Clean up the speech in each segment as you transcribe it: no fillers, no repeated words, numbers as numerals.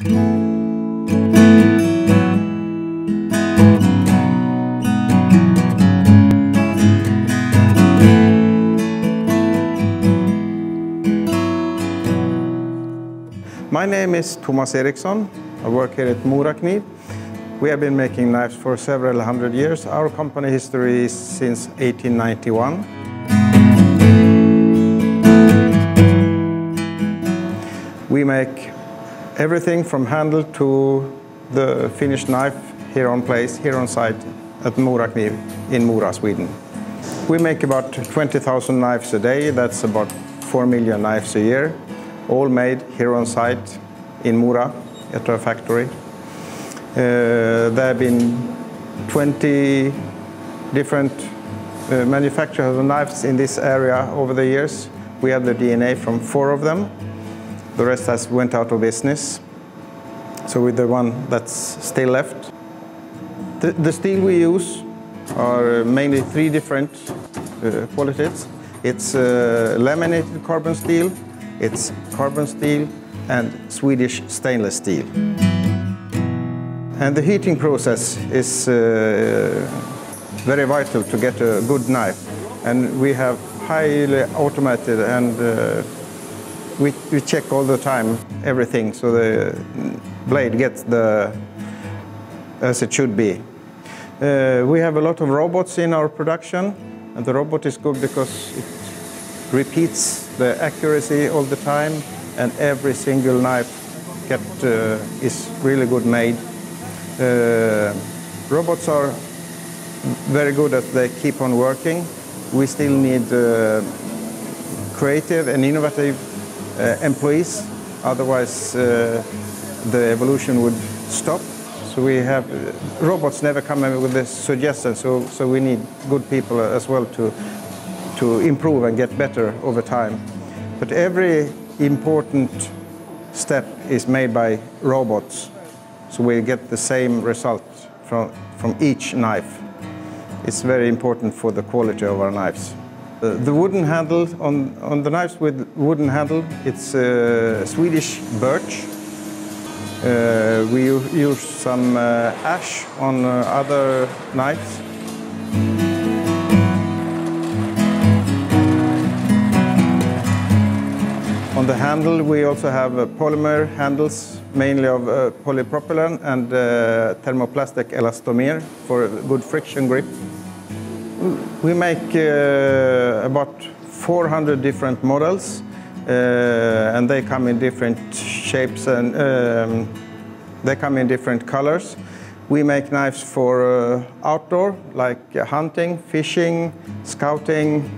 My name is Thomas Eriksson. I work here at Morakniv. We have been making knives for several hundred years. Our company history is since 1891. We make everything from handle to the finished knife here on place, here on site at Morakniv in Mora, Sweden. We make about 20,000 knives a day. That's about 4 million knives a year, all made here on site in Mora at our factory. There have been 20 different manufacturers of knives in this area over the years. We have the DNA from 4 of them. The rest has went out of business. So with the one that's still left. The steel we use are mainly 3 different qualities. It's laminated carbon steel, it's carbon steel, and Swedish stainless steel. And the heating process is very vital to get a good knife. And we have highly automated, and we check all the time everything so the blade gets as it should be. We have a lot of robots in our production, and the robot is good because it repeats the accuracy all the time, and every single knife is really good made. Robots are very good as they keep on working. We still need creative and innovative employees, otherwise the evolution would stop. So we have robots never come in with this suggestion, so we need good people as well to improve and get better over time. But every important step is made by robots, so we get the same result from each knife. It's very important for the quality of our knives. The wooden handle, on the knives with wooden handle, it's Swedish birch. We use some ash on other knives. On the handle, we also have polymer handles, mainly of polypropylene and thermoplastic elastomer for good friction grip. We make about 400 different models, and they come in different shapes and they come in different colors. We make knives for outdoor, like hunting, fishing, scouting,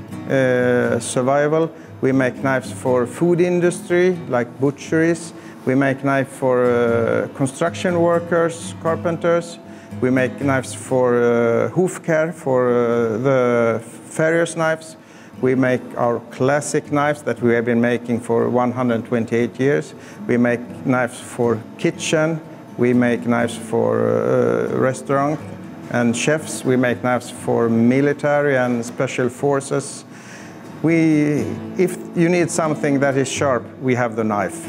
survival. We make knives for food industry, like butcheries. We make knives for construction workers, carpenters. We make knives for hoof care, for the farrier's knives. We make our classic knives that we have been making for 128 years. We make knives for kitchen. We make knives for restaurant and chefs. We make knives for military and special forces. If you need something that is sharp, we have the knife.